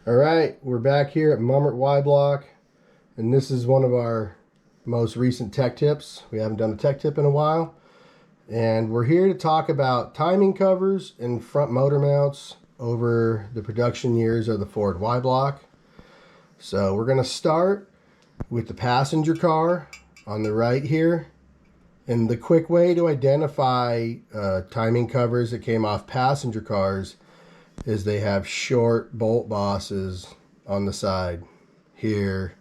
All right, we're back here at Mummert Y-Block, and this is one of our most recent tech tips. We haven't done a tech tip in a while, and we're here to talk about timing covers and front motor mounts over the production years of the Ford Y-Block. So we're going to start with the passenger car on the right here. And the quick way to identify timing covers that came off passenger cars is they have short bolt bosses on the side here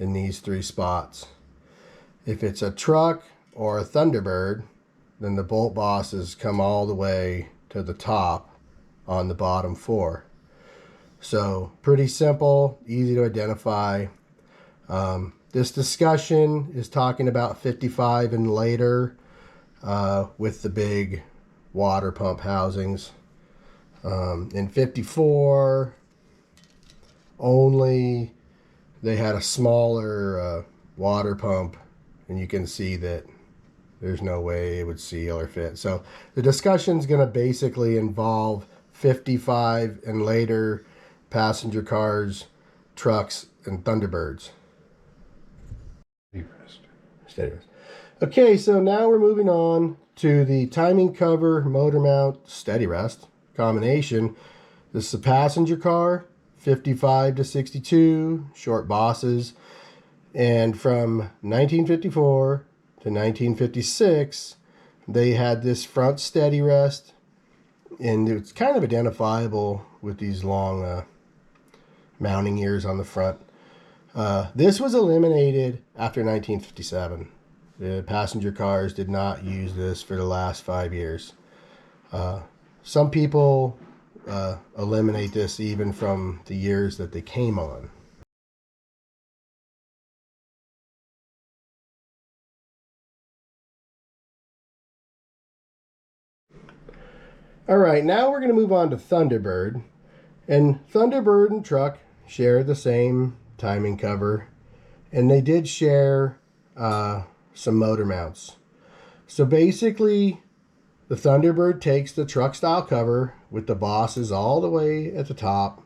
in these three spots. If it's a truck or a Thunderbird, then the bolt bosses come all the way to the top on the bottom four. So pretty simple, easy to identify. This discussion is talking about 55 and later with the big water pump housings. In 54 only, they had a smaller water pump, and you can see that there's no way it would seal or fit. So the discussion is going to basically involve 55 and later passenger cars, trucks, and Thunderbirds. Steady rest. Okay, so now we're moving on to the timing cover motor mount steady rest combination. This is a passenger car, 55 to 62, short bosses. And from 1954 to 1956, they had this front steady rest. And it's kind of identifiable with these long mounting ears on the front. This was eliminated after 1957. The passenger cars did not use this for the last 5 years. Some people eliminate this even from the years that they came on. All right, now we're going to move on to Thunderbird. And Thunderbird and truck share the same timing cover, and they did share some motor mounts. So basically, the Thunderbird takes the truck style cover with the bosses all the way at the top,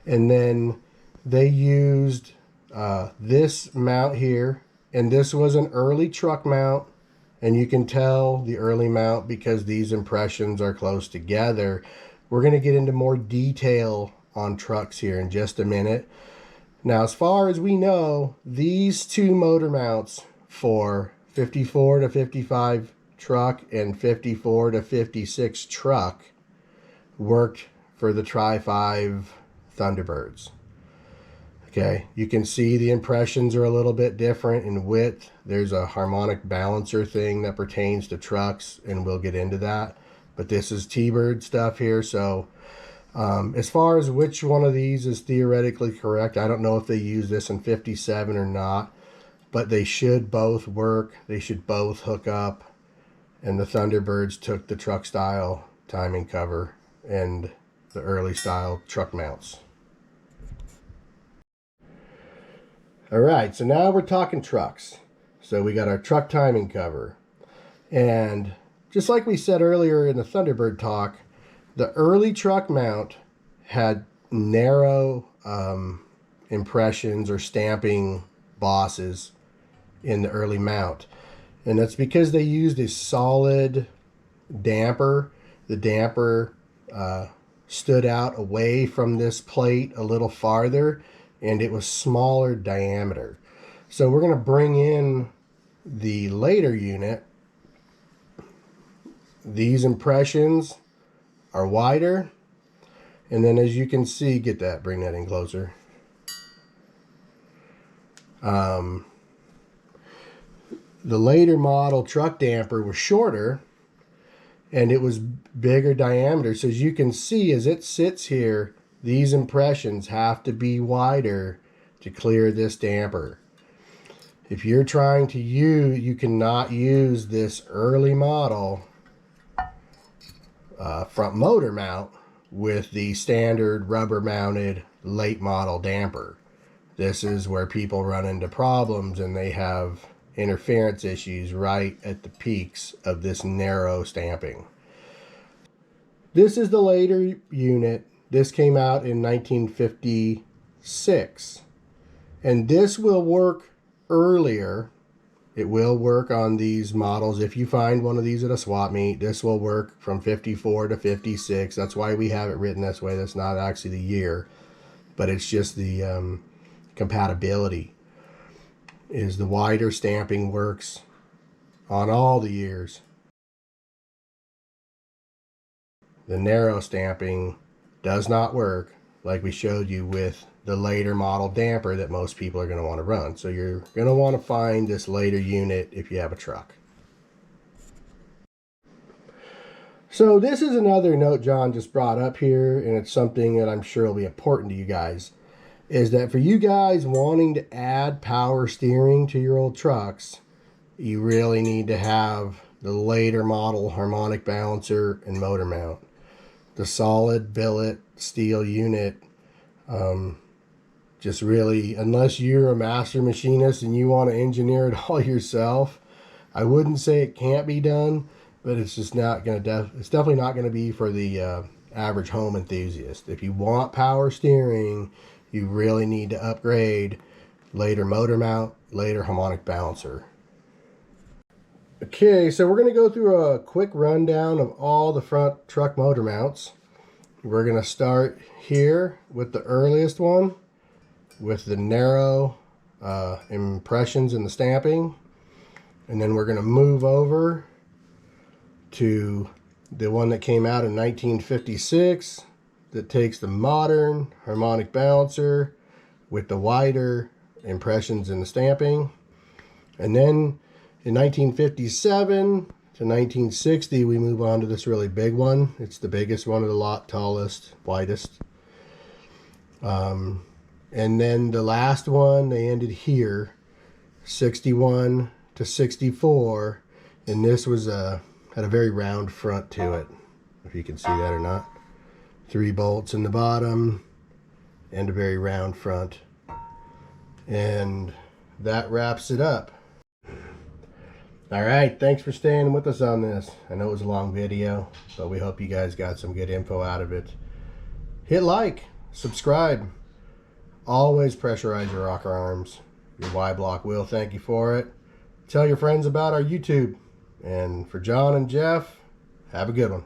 and then they used this mount here, and this was an early truck mount, and you can tell the early mount because these impressions are close together. We're going to get into more detail on trucks here in just a minute. Now, as far as we know, these two motor mounts for 54 to 55 truck and 54 to 56 truck worked for the Tri-5 Thunderbirds. Okay, you can see the impressions are a little bit different in width. There's a harmonic balancer thing that pertains to trucks, and we'll get into that. But this is T-Bird stuff here, so as far as which one of these is theoretically correct, I don't know if they use this in 57 or not, but they should both work. They should both hook up. And the Thunderbirds took the truck style timing cover and the early style truck mounts. All right, so now we're talking trucks. So we got our truck timing cover. And just like we said earlier in the Thunderbird talk, the early truck mount had narrow impressions or stamping bosses in the early mount. And that's because they used a solid damper. The damper stood out away from this plate a little farther, and it was smaller diameter. So we're going to bring in the later unit. These impressions are wider, and then as you can see, bring that in closer. The later model truck damper was shorter, and it was bigger diameter. So as you can see, as it sits here, these impressions have to be wider to clear this damper. If you're trying to use, you cannot use this early model front motor mount with the standard rubber mounted late model damper. This is where people run into problems, and they have interference issues right at the peaks of this narrow stamping. This is the later unit. This came out in 1956. And this will work earlier. It will work on these models. If you find one of these at a swap meet, this will work from 54 to 56. That's why we have it written this way. That's not actually the year, but it's just the compatibility. Is the wider stamping works on all the years. The narrow stamping does not work, like we showed you with the later model damper that most people are going to want to run. So you're going to want to find this later unit if you have a truck. So this is another note John just brought up here, and it's something that I'm sure will be important to you guys, is that for you guys wanting to add power steering to your old trucks, you really need to have the later model harmonic balancer and motor mount. The solid billet steel unit, just really, unless you're a master machinist and you want to engineer it all yourself, I wouldn't say it can't be done, but it's just not going to, it's definitely not going to be for the average home enthusiast. If you want power steering, you really need to upgrade later motor mount, later harmonic balancer. Okay, so we're going to go through a quick rundown of all the front truck motor mounts. We're going to start here with the earliest one, with the narrow impressions in the stamping. And then we're going to move over to the one that came out in 1956 that takes the modern harmonic balancer with the wider impressions in the stamping. And then in 1957 to 1960, we move on to this really big one. It's the biggest one of the lot, tallest, widest. And then the last one, they ended here, 61 to 64. And this was had a very round front to it, if you can see that or not. 3 bolts in the bottom and a very round front. And that wraps it up. All right, thanks for staying with us on this. I know it was a long video, but we hope you guys got some good info out of it. Hit like, subscribe. Always pressurize your rocker arms. Your Y-block will thank you for it. Tell your friends about our YouTube. And for John and Jeff, have a good one.